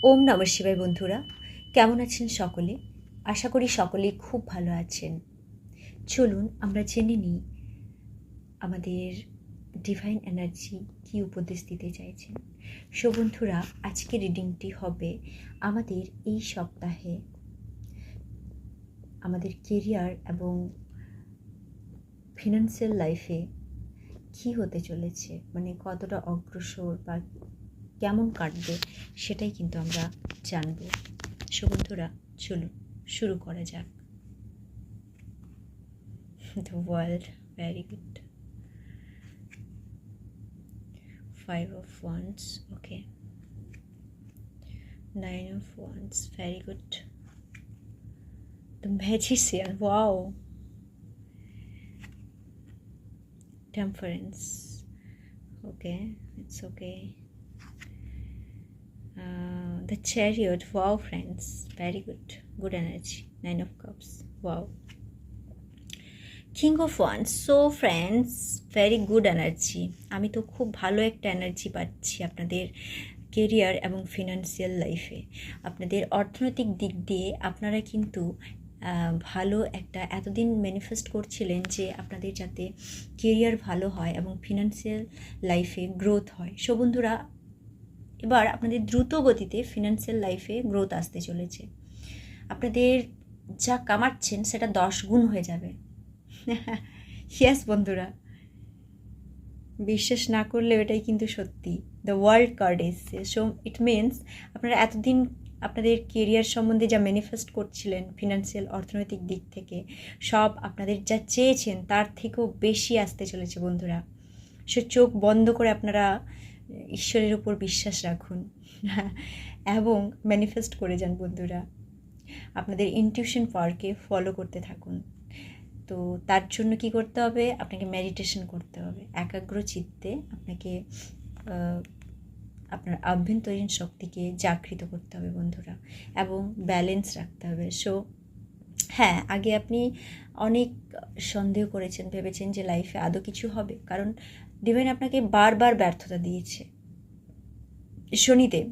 ওম নমঃ শিবায় বন্ধুরা, কেমন আছেন সকলে? আশা করি সকলেই খুব ভালো আছেন। চলুন আমরা জেনে নিই আমাদের ডিভাইন এনার্জি কী উপদেশ দিতে চাইছেন। সো বন্ধুরা, আজকের রিডিংটি হবে আমাদের এই সপ্তাহে আমাদের কেরিয়ার এবং ফিনান্সিয়াল লাইফে কী হতে চলেছে, মানে কতটা অগ্রসর বা কেমন কাটবে সেটাই কিন্তু আমরা জানব। সো বন্ধুরা, চলুন শুরু করা যাক। The world, very good. 5 of Wands, okay. 9 of Wands, very good. The Magician, wow. Temperance, okay, it's okay. The Chariot, wow friends, very good energy. 9 of Cups, wow. King of wands, so friends, very good energy. আমি তো খুব ভালো একটা energy পাচ্ছি আপনাদের career এবং financial লাইফে। আপনাদের অর্থনৈতিক দিক দিয়ে আপনারা কিন্তু ভালো একটা, এতদিন ম্যানিফেস্ট করছিলেন যে আপনাদের যাতে কেরিয়ার ভালো হয় এবং ফিনান্সিয়াল লাইফে গ্রোথ হয়। সো বন্ধুরা, এবার আপনাদের দ্রুত গতিতে ফিনান্সিয়াল লাইফে গ্রোথ আসতে চলেছে। আপনাদের যা কামাচ্ছেন সেটা 10 গুণ হয়ে যাবে। ইয়েস বন্ধুরা, বিশ্বাস না করলে এটাই কিন্তু সত্যি। দ্য ওয়ার্ল্ড কার্ড এসছে, সো ইট মিনস আপনারা এতদিন আপনাদের কেরিয়ার সম্বন্ধে যা ম্যানিফেস্ট করছিলেন ফিনান্সিয়াল অর্থনৈতিক দিক থেকে, সব আপনাদের যা চেয়েছেন তার থেকেও বেশি আসতে চলেছে বন্ধুরা। সো চোখ বন্ধ করে আপনারা ঈশ্বরের উপর বিশ্বাস রাখুন এবং ম্যানিফেস্ট করে যান বন্ধুরা। আপনাদের ইনটিউশন পাওয়ারকে ফলো করতে থাকুন। তো তার জন্য কি করতে হবে? আপনাকে মেডিটেশন করতে হবে। একাগ্র চিত্তে আপনাকে আপনার আভ্যন্তরীণ শক্তিকে জাগৃত করতে হবে বন্ধুরা, এবং ব্যালেন্স রাখতে হবে। সো হ্যাঁ, আগে আপনি অনেক সন্দেহ করেছেন, ভেবেছেন যে লাইফে আদৌ কিছু হবে, কারণ ডিভাইন আপনাকে বারবার ব্যর্থতা দিয়েছে। শনিদেব,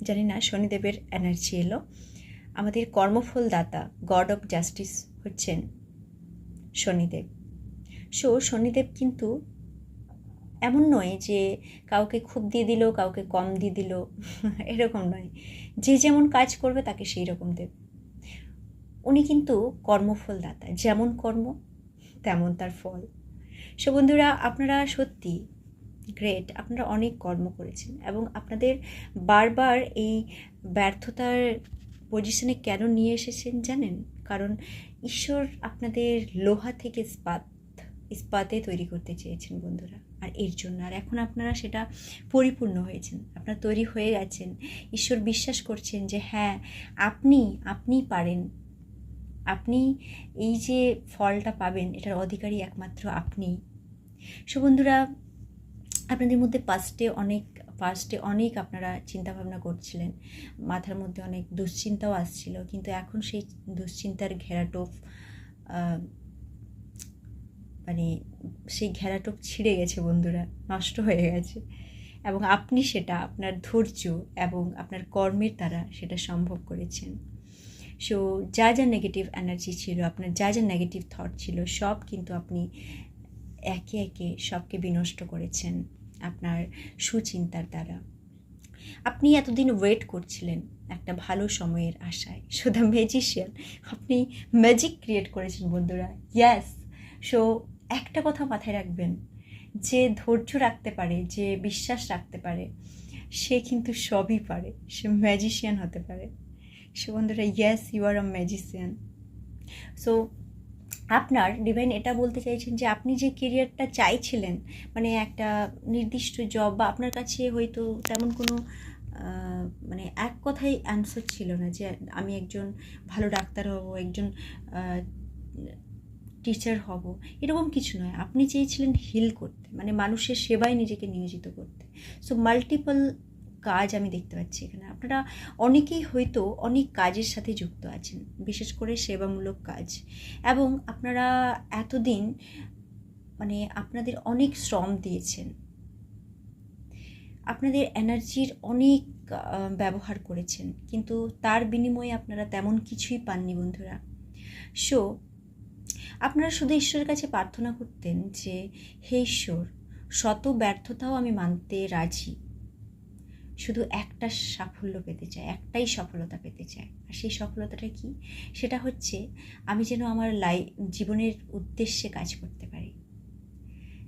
জানি না, শনিদেবের এনার্জি এলো। আমাদের কর্মফল দাতা, গড অফ জাস্টিস হচ্ছেন শনিদেব। সো শনিদেব কিন্তু এমন নয় যে কাউকে খুব দিয়ে দিল, কাউকে কম দিয়ে দিল, এরকম নয়। যে যেমন কাজ করবে তাকে সেই রকম দেবে। উনি কিন্তু কর্মফল দাতা, যেমন কর্ম তেমন তার ফল। সো বন্ধুরা, আপনারা সত্যি গ্রেট, আপনারা অনেক কর্ম করেছেন এবং আপনাদের বারবার এই ব্যর্থতার পজিশনে কেন নিয়ে এসেছেন জানেন? কারণ ঈশ্বর আপনাদের লোহা থেকে ইস্পাতে তৈরি করতে চেয়েছেন বন্ধুরা, আর এর জন্য, আর এখন আপনারা সেটা পরিপূর্ণ হয়েছেন, আপনারা তৈরি হয়ে গেছেন। ঈশ্বর বিশ্বাস করছেন যে হ্যাঁ, আপনি পারেন, আপনি এই যে ফলটা পাবেন এটার অধিকারী একমাত্র আপনি। সো বন্ধুরা, আপনাদের মধ্যে পাস্টে অনেক আপনারা চিন্তাভাবনা করছিলেন, মাথার মধ্যে অনেক দুশ্চিন্তাও আসছিল, কিন্তু এখন সেই দুশ্চিন্তার ঘেরাটোপ, মানে সেই ঘেরাটোপ ছিঁড়ে গেছে বন্ধুরা, নষ্ট হয়ে গেছে, এবং আপনি সেটা আপনার ধৈর্য এবং আপনার কর্মের দ্বারা সেটা সম্ভব করেছেন। সো যা যা নেগেটিভ এনার্জি ছিল, আপনার যা যা নেগেটিভ থট ছিল, সব কিন্তু আপনি একে একে সবকে বিনষ্ট করেছেন আপনার সুচিন্তার দ্বারা। আপনি এতদিন ওয়েট করছিলেন একটা ভালো সময়ের আশায়। সো দ্য ম্যাজিশিয়ান, আপনি ম্যাজিক ক্রিয়েট করেছেন বন্ধুরা। ইয়েস। সো একটা কথা মাথায় রাখবেন, যে ধৈর্য রাখতে পারে, যে বিশ্বাস রাখতে পারে, সে কিন্তু সবই পারে, সে ম্যাজিশিয়ান হতে পারে। সো বন্ধুরা, yes, you are a magician. So আপনার ডিভাইন এটা বলতে চাইছেন যে আপনি যে কেরিয়ারটা চাইছিলেন, মানে একটা নির্দিষ্ট জব, বা আপনার কাছে হয়তো তেমন কোনো মানে এক কথায় অ্যান্সার ছিল না যে আমি একজন ভালো ডাক্তার হব, একজন টিচার হব, এরকম কিছু নয়। আপনি চেয়েছিলেন হিল করতে, মানে মানুষের সেবায় নিজেকে নিয়োজিত করতে। সো মাল্টিপল কাজ আমি দেখতে পাচ্ছি এখানে। আপনারা অনেকেই হয়তো অনেক কাজের সাথে যুক্ত আছেন, বিশেষ করে সেবামূলক কাজ, এবং আপনারা এতদিন মানে আপনাদের অনেক শ্রম দিয়েছেন, আপনাদের এনার্জির অনেক ব্যবহার করেছেন, কিন্তু তার বিনিময়ে আপনারা তেমন কিছুই পাননি বন্ধুরা। সো আপনারা শুধু ঈশ্বরের কাছে প্রার্থনা করতেন যে হে ঈশ্বর, শত ব্যর্থতাও আমি মানতে রাজি, শুধু একটা সাফল্য পেতে চাই, একটাই সফলতা পেতে চাই। আর সেই সফলতাটা কি? সেটা হচ্ছে আমি যেন আমার জীবনের উদ্দেশ্যে কাজ করতে পারি,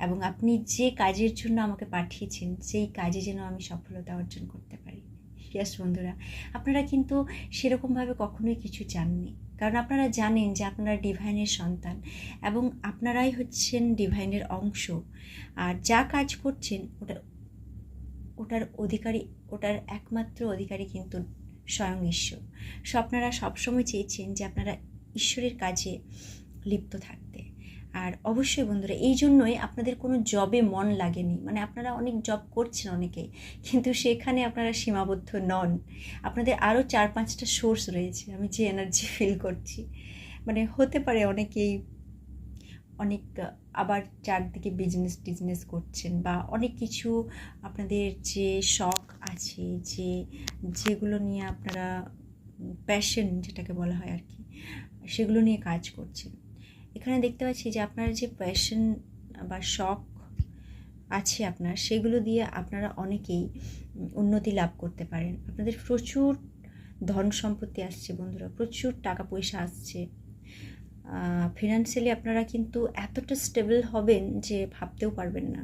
এবং আপনি যে কাজের জন্য আমাকে পাঠিয়েছেন সেই কাজে যেন আমি সফলতা অর্জন করতে পারি। ইয়াস বন্ধুরা, আপনারা কিন্তু সেরকমভাবে কখনোই কিছু চাননি, কারণ আপনারা জানেন যে আপনারা ডিভাইনের সন্তান এবং আপনারাই হচ্ছেন ডিভাইনের অংশ। আর যা কাজ করছেন ওটার অধিকারী, ওটার একমাত্র অধিকারী কিন্তু স্বয়ং ঈশ্বর। সো আপনারা সবসময় চেয়েছেন যে আপনারা ঈশ্বরের কাজে লিপ্ত থাকতে। আর অবশ্যই বন্ধুরা, এই জন্যই আপনাদের কোনো জবে মন লাগেনি, মানে আপনারা অনেক জব করছেন অনেকেই, কিন্তু সেখানে আপনারা সীমাবদ্ধ নন। আপনাদের আরও 4-5টা সোর্স রয়েছে, আমি যে এনার্জি ফিল করছি। মানে হতে পারে অনেকেই অনেক আবার চারদিকে বিজনেস করছেন, বা অনেক কিছু আপনাদের যে শখ আছে, যেগুলো নিয়ে আপনারা প্যাশন যেটাকে বলা হয় আর কি, সেগুলো নিয়ে কাজ করছেন। এখানে দেখতে পাচ্ছি যে আপনার যে প্যাশন বা শখ আছে আপনার, সেগুলো দিয়ে আপনারা অনেকেই উন্নতি লাভ করতে পারেন। আপনাদের প্রচুর ধন সম্পত্তি আসছে বন্ধুরা, প্রচুর টাকা পয়সা আসছে। ফিনান্সিয়ালি আপনারা কিন্তু এতটা স্টেবল হবেন যে ভাবতেও পারবেন না।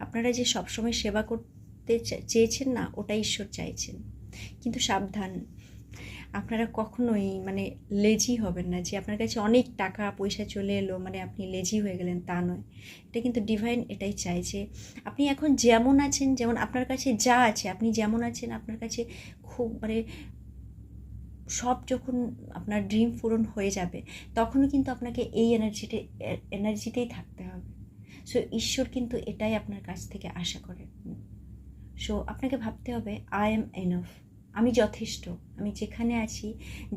আপনারা যে সবসময় সেবা করতে চেয়েছেন না, ওটাই ঈশ্বর চাইছেন। কিন্তু সাবধান, আপনারা কখনোই মানে লেজি হবেন না যে আপনার কাছে অনেক টাকা পয়সা চলে এলো মানে আপনি লেজি হয়ে গেলেন, তা নয়। এটা কিন্তু ডিভাইন এটাই চাই যে আপনি এখন যেমন আছেন, যেমন আপনার কাছে যা আছে, আপনি যেমন আছেন, আপনার কাছে খুব মানে সব যখন আপনার ড্রিম পূরণ হয়ে যাবে, তখনও কিন্তু আপনাকে এই এনার্জিতেই থাকতে হবে। সো ঈশ্বর কিন্তু এটাই আপনার কাছ থেকে আশা করে। সো আপনাকে ভাবতে হবে আই এম এনাফ, আমি যথেষ্ট, আমি যেখানে আছি,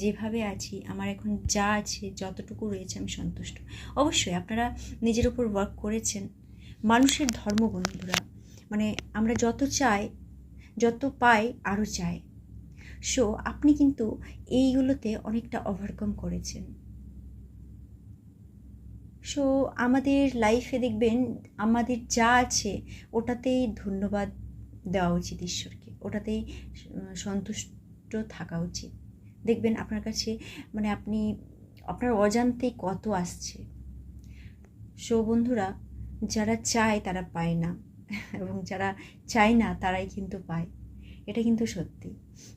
যেভাবে আছি, আমার এখন যা আছে, যতটুকু রয়েছে আমি সন্তুষ্ট। অবশ্যই আপনারা নিজের উপর ওয়ার্ক করেছেন। মানুষের ধর্ম বন্ধুরা, মানে আমরা যত চাই, যত পাই আরও চাই। সো আপনি কিন্তু এইগুলোতে অনেকটা ওভারকাম করেছেন। সো আমাদের লাইফে দেখবেন আমাদের যা আছে ওটাতেই ধন্যবাদ দেওয়া উচিত ঈশ্বরকে, ওটাতেই সন্তুষ্ট থাকা উচিত। দেখবেন আপনার কাছে মানে আপনার অজান্তেই কত আসছে। সো বন্ধুরা, যারা চায় তারা পায় না, এবং যারা চায় না তারাই কিন্তু পায়, এটা কিন্তু সত্যি।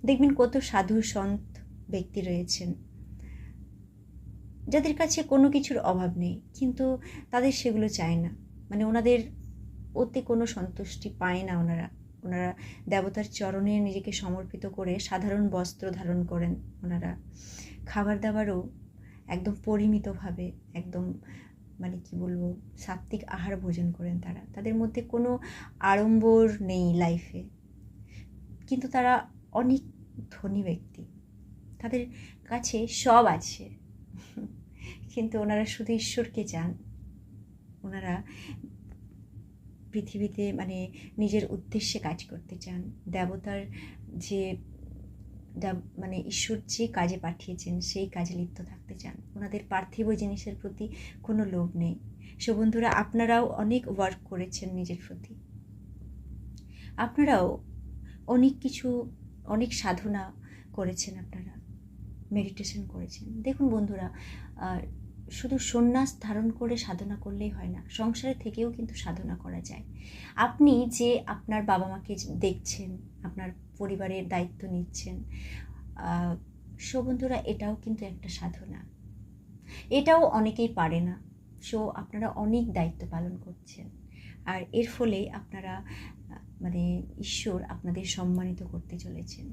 দেখবেন কত সাধু সন্ত ব্যক্তি রয়েছেন যাদের কাছে কোনো কিছুর অভাব নেই, কিন্তু তাদের সেগুলো চায় না, মানে ওনাদের ওতে কোনো সন্তুষ্টি পায় না। ওনারা দেবতার চরণে নিজেকে সমর্পিত করে সাধারণ বস্ত্র ধারণ করেন। ওনারা খাবার দাবারও একদম পরিমিতভাবে, একদম মানে কি বলবো, সাত্ত্বিক আহার ভোজন করেন তারা। তাদের মধ্যে কোনো আড়ম্বর নেই লাইফে, কিন্তু তারা অনেক ধনী ব্যক্তি, তাদের কাছে সব আছে, কিন্তু ওনারা শুধু ঈশ্বরকে চান। ওনারা পৃথিবীতে মানে নিজের উদ্দেশ্যে কাজ করতে চান, দেবতার যে মানে ঈশ্বর যে কাজে পাঠিয়েছেন সেই কাজে লিপ্ত থাকতে চান। ওনাদের পার্থিব জিনিসের প্রতি কোনো লোভ নেই। সো বন্ধুরা, আপনারাও অনেক ওয়ার্ক করেছেন নিজের প্রতি, আপনারাও অনেক সাধনা করেছেন, আপনারা মেডিটেশন করেছেন। দেখুন বন্ধুরা, শুধু সন্ন্যাস ধারণ করে সাধনা করলেই হয় না, সংসারে থেকেও কিন্তু সাধনা করা যায়। আপনি যে আপনার বাবা মাকে দেখছেন, আপনার পরিবারের দায়িত্ব নিচ্ছেন, সো বন্ধুরা, এটাও কিন্তু একটা সাধনা, এটাও অনেকেই পারে না। সো আপনারা অনেক দায়িত্ব পালন করছেন, আর এর ফলে আপনারা মানে ঈশ্বর আপনাদের সম্মানিত করতে চলেছেন।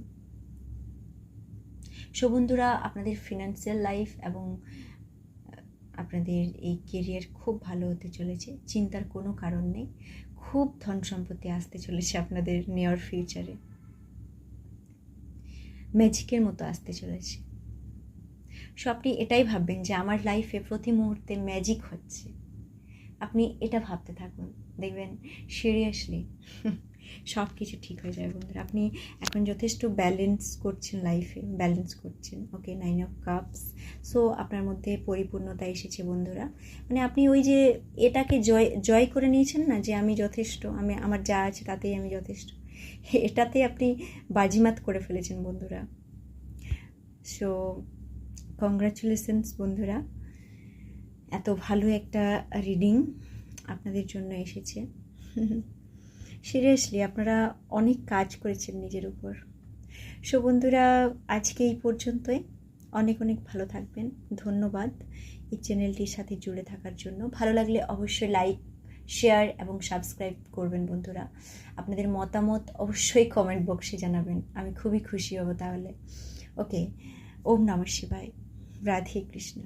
সো বন্ধুরা, আপনাদের ফিনান্সিয়াল লাইফ এবং আপনাদের এই কেরিয়ার খুব ভালো হতে চলেছে, চিন্তার কোনো কারণ নেই। খুব ধন সম্পত্তি আসতে চলেছে আপনাদের নিয়ার ফিউচারে, ম্যাজিকের মতো আসতে চলেছে। সো আপনি এটাই ভাববেন যে আমার লাইফে প্রতি মুহূর্তে ম্যাজিক হচ্ছে, আপনি এটা ভাবতে থাকুন, দেখবেন সিরিয়াসলি সব কিছু ঠিক হয়ে যাবে বন্ধুরা। আপনি এখন যথেষ্ট ব্যালেন্স করছেন, লাইফে ব্যালেন্স করছেন। ওকে, 9 অফ কাপস। সো আপনার মধ্যে পরিপূর্ণতা এসেছে বন্ধুরা। মানে আপনি ওই যে এটাকে জয় করে নিয়েছেন না, যে আমি যথেষ্ট, আমার যা আছে তাতেই আমি যথেষ্ট, এটাতে আপনি বাজিমাত করে ফেলেছেন বন্ধুরা। সো কংগ্রাচুলেশনস বন্ধুরা, এত ভালো একটা রিডিং আপনাদের জন্য এসেছে। সিরিয়াসলি আপনারা অনেক কাজ করেছেন নিজের উপর। সো বন্ধুরা, আজকে এই পর্যন্তই। অনেক অনেক ভালো থাকবেন। ধন্যবাদ এই চ্যানেলটির সাথে জুড়ে থাকার জন্য। ভালো লাগলে অবশ্যই লাইক, শেয়ার এবং সাবস্ক্রাইব করবেন বন্ধুরা। আপনাদের মতামত অবশ্যই কমেন্ট বক্সে জানাবেন, আমি খুবই খুশি হব তাহলে। ওকে, ওম নমঃ শিবায়, রাধে কৃষ্ণ।